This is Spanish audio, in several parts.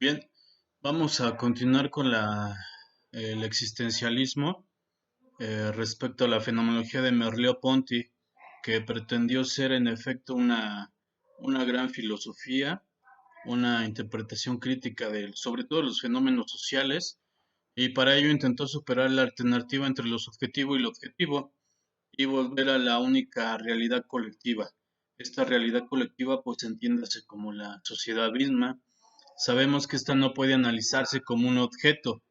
Bien, vamos a continuar con el existencialismo respecto a la fenomenología de Merleau-Ponty, que pretendió ser en efecto una gran filosofía, una interpretación crítica de, sobre todo, los fenómenos sociales, y para ello intentó superar la alternativa entre lo subjetivo y lo objetivo y volver a la única realidad colectiva. Esta realidad colectiva, pues entiéndase como la sociedad misma. Sabemos que esta no puede analizarse como un objeto,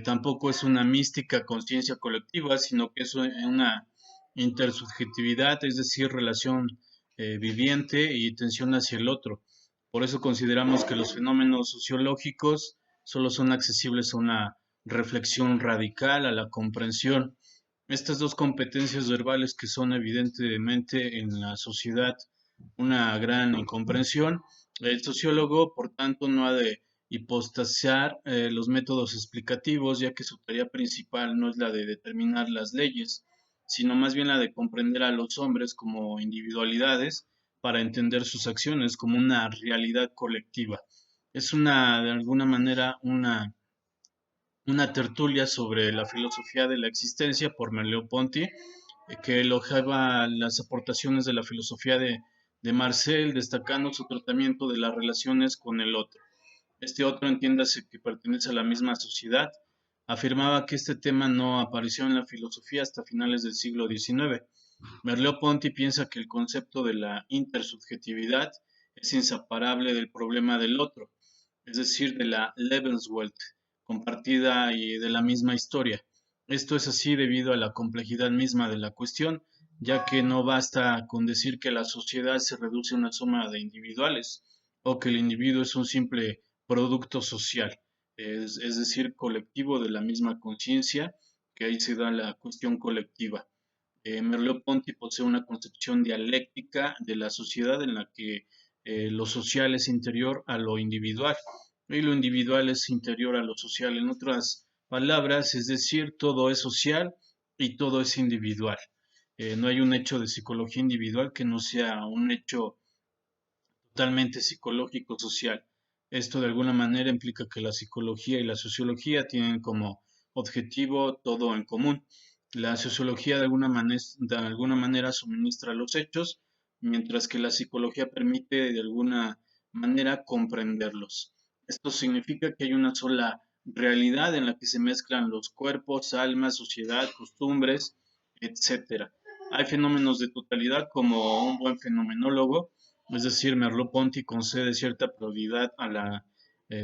tampoco es una mística conciencia colectiva, sino que es una intersubjetividad, es decir, relación viviente y tensión hacia el otro. Por eso consideramos que los fenómenos sociológicos solo son accesibles a una reflexión radical, a la comprensión. Estas dos competencias verbales que son evidentemente en la sociedad una gran incomprensión, el sociólogo, por tanto, no ha de hipostasiar los métodos explicativos, ya que su tarea principal no es la de determinar las leyes, sino más bien la de comprender a los hombres como individualidades para entender sus acciones como una realidad colectiva. Es de alguna manera, una tertulia sobre la filosofía de la existencia por Merleau-Ponty, que elogiaba las aportaciones de la filosofía de Marcel, destacando su tratamiento de las relaciones con el otro. Este otro, entiéndase que pertenece a la misma sociedad, afirmaba que este tema no apareció en la filosofía hasta finales del siglo XIX. Merleau-Ponty piensa que el concepto de la intersubjetividad es inseparable del problema del otro, es decir, de la Lebenswelt compartida y de la misma historia. Esto es así debido a la complejidad misma de la cuestión, ya que no basta con decir que la sociedad se reduce a una suma de individuales o que el individuo es un simple producto social, es decir, colectivo de la misma conciencia, que ahí se da la cuestión colectiva. Merleau-Ponty posee una concepción dialéctica de la sociedad en la que lo social es interior a lo individual y lo individual es interior a lo social. En otras palabras, es decir, todo es social y todo es individual. No hay un hecho de psicología individual que no sea un hecho totalmente psicológico social. Esto de alguna manera implica que la psicología y la sociología tienen como objetivo todo en común. La sociología de alguna manera suministra los hechos, mientras que la psicología permite de alguna manera comprenderlos. Esto significa que hay una sola realidad en la que se mezclan los cuerpos, almas, sociedad, costumbres, etcétera. Hay fenómenos de totalidad como un buen fenomenólogo, es decir, Merleau-Ponty concede cierta prioridad a la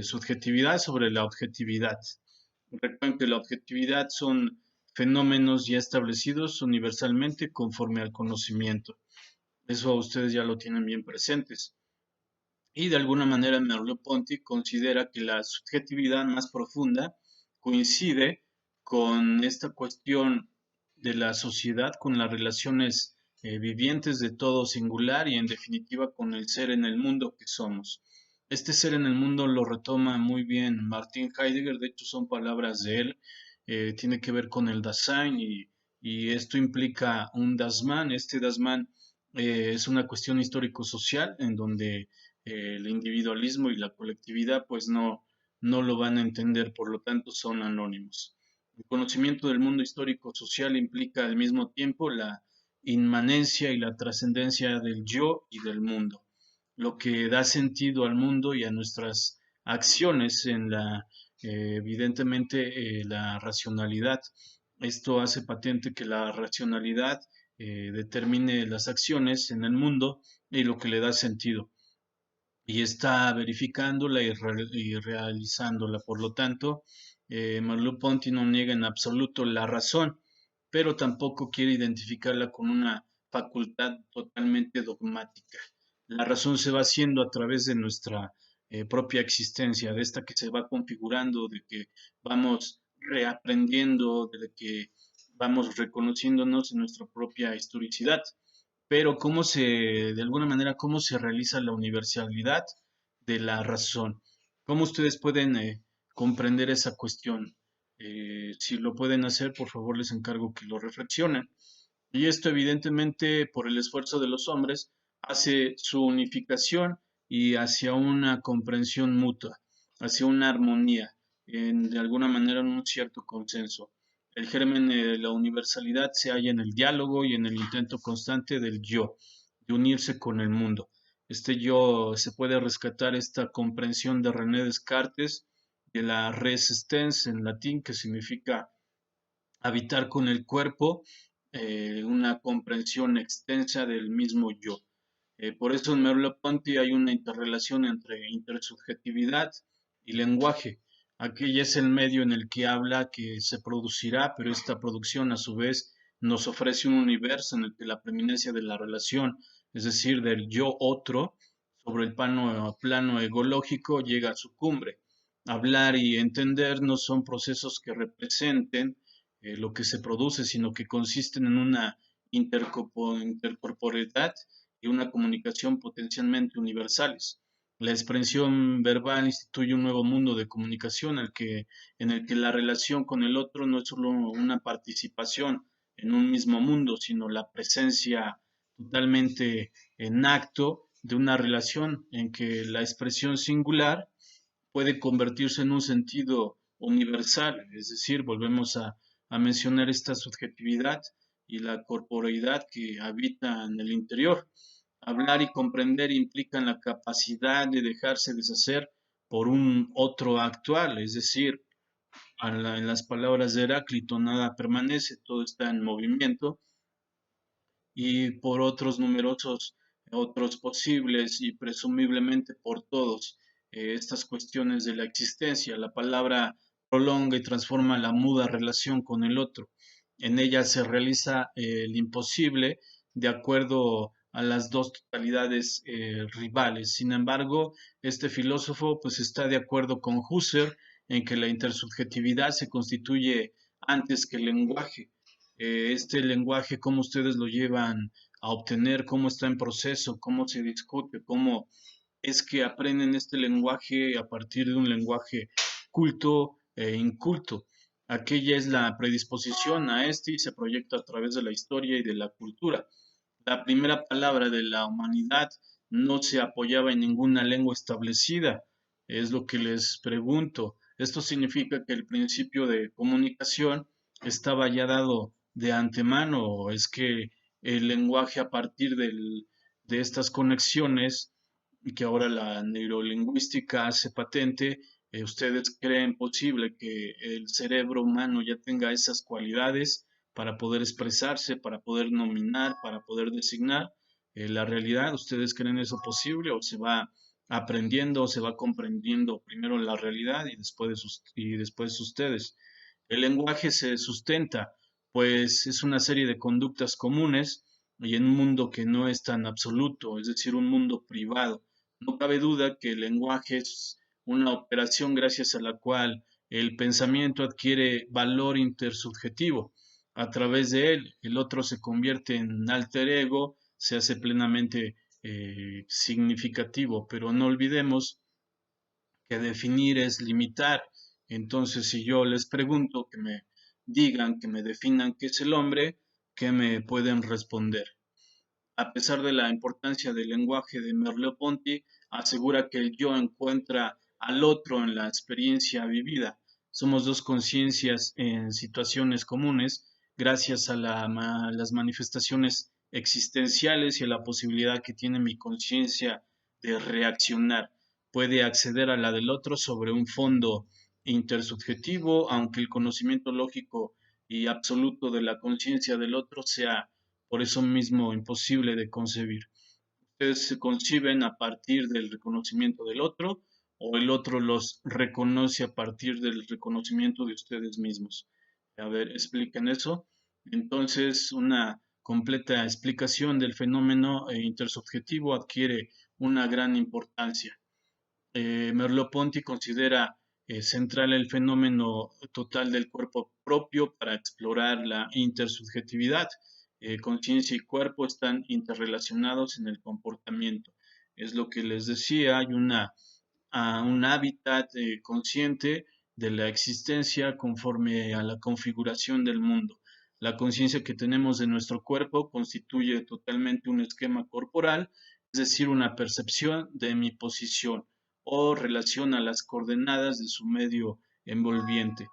subjetividad sobre la objetividad. Recuerden que la objetividad son fenómenos ya establecidos universalmente conforme al conocimiento. Eso ustedes ya lo tienen bien presentes. Y de alguna manera Merleau-Ponty considera que la subjetividad más profunda coincide con esta cuestión de la sociedad, con las relaciones vivientes de todo singular y en definitiva con el ser en el mundo que somos. Este ser en el mundo lo retoma muy bien Martin Heidegger, de hecho son palabras de él, tiene que ver con el Dasein y esto implica un Dasman. Este Dasman es una cuestión histórico-social en donde el individualismo y la colectividad pues no lo van a entender, por lo tanto son anónimos. El conocimiento del mundo histórico social implica al mismo tiempo la inmanencia y la trascendencia del yo y del mundo, lo que da sentido al mundo y a nuestras acciones en evidentemente, la racionalidad. Esto hace patente que la racionalidad determine las acciones en el mundo y lo que le da sentido y está verificándola y realizándola. Por lo tanto, Merleau-Ponty no niega en absoluto la razón, pero tampoco quiere identificarla con una facultad totalmente dogmática. La razón se va haciendo a través de nuestra propia existencia, de esta que se va configurando, de que vamos reaprendiendo, de que vamos reconociéndonos en nuestra propia historicidad. Pero de alguna manera, cómo se realiza la universalidad de la razón. ¿Cómo ustedes pueden comprender esa cuestión? Si lo pueden hacer, por favor, les encargo que lo reflexionen. Y esto, evidentemente, por el esfuerzo de los hombres, hace su unificación y hacia una comprensión mutua, hacia una armonía, de alguna manera en un cierto consenso. El germen de la universalidad se halla en el diálogo y en el intento constante del yo, de unirse con el mundo. Este yo se puede rescatar esta comprensión de René Descartes de la res stens en latín, que significa habitar con el cuerpo, una comprensión extensa del mismo yo. Por eso en Merleau-Ponty hay una interrelación entre intersubjetividad y lenguaje. Aquella es el medio en el que habla que se producirá, pero esta producción a su vez nos ofrece un universo en el que la preeminencia de la relación, es decir, del yo otro, sobre el plano egológico llega a su cumbre. Hablar y entender no son procesos que representen lo que se produce, sino que consisten en una intercorporeidad y una comunicación potencialmente universales. La expresión verbal instituye un nuevo mundo de comunicación en el que la relación con el otro no es solo una participación en un mismo mundo, sino la presencia totalmente en acto de una relación en que la expresión singular puede convertirse en un sentido universal, es decir, volvemos a mencionar esta subjetividad y la corporeidad que habita en el interior. Hablar y comprender implican la capacidad de dejarse deshacer por un otro actual, es decir, en las palabras de Heráclito, nada permanece, todo está en movimiento, y por otros numerosos, otros posibles y presumiblemente por todos estas cuestiones de la existencia. La palabra prolonga y transforma la muda relación con el otro. En ella se realiza el imposible de acuerdo a las dos totalidades rivales. Sin embargo, este filósofo pues está de acuerdo con Husserl en que la intersubjetividad se constituye antes que el lenguaje. Este lenguaje, cómo ustedes lo llevan a obtener, cómo está en proceso, cómo se discute, cómo es que aprenden este lenguaje a partir de un lenguaje culto e inculto. Aquella es la predisposición a este y se proyecta a través de la historia y de la cultura. La primera palabra de la humanidad no se apoyaba en ninguna lengua establecida, es lo que les pregunto. Esto significa que el principio de comunicación estaba ya dado de antemano, o es que el lenguaje a partir de estas conexiones y que ahora la neurolingüística hace patente, ustedes creen posible que el cerebro humano ya tenga esas cualidades para poder expresarse, para poder nominar, para poder designar la realidad. ¿Ustedes creen eso posible o se va aprendiendo o se va comprendiendo primero la realidad y después ustedes? El lenguaje se sustenta, pues es una serie de conductas comunes y en un mundo que no es tan absoluto, es decir, un mundo privado. No cabe duda que el lenguaje es una operación gracias a la cual el pensamiento adquiere valor intersubjetivo. A través de él, el otro se convierte en alter ego, se hace plenamente significativo, pero no olvidemos que definir es limitar. Entonces, si yo les pregunto que me digan, que me definan qué es el hombre, ¿qué me pueden responder? A pesar de la importancia del lenguaje de Merleau-Ponty, asegura que el yo encuentra al otro en la experiencia vivida. Somos dos conciencias en situaciones comunes gracias a las manifestaciones existenciales y a la posibilidad que tiene mi conciencia de reaccionar. Puede acceder a la del otro sobre un fondo intersubjetivo, aunque el conocimiento lógico y absoluto de la conciencia del otro sea por eso mismo imposible de concebir. Ustedes se conciben a partir del reconocimiento del otro o el otro los reconoce a partir del reconocimiento de ustedes mismos. A ver, expliquen eso. Entonces, una completa explicación del fenómeno intersubjetivo adquiere una gran importancia. Merleau-Ponty considera central el fenómeno total del cuerpo propio para explorar la intersubjetividad. Conciencia y cuerpo están interrelacionados en el comportamiento. Es lo que les decía, hay un hábitat consciente de la existencia conforme a la configuración del mundo. La conciencia que tenemos de nuestro cuerpo constituye totalmente un esquema corporal es decir, una percepción de mi posición o relación a las coordenadas de su medio envolviente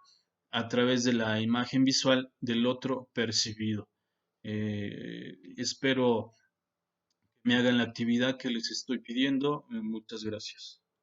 a través de la imagen visual del otro percibido. Espero que me hagan la actividad que les estoy pidiendo. Muchas gracias.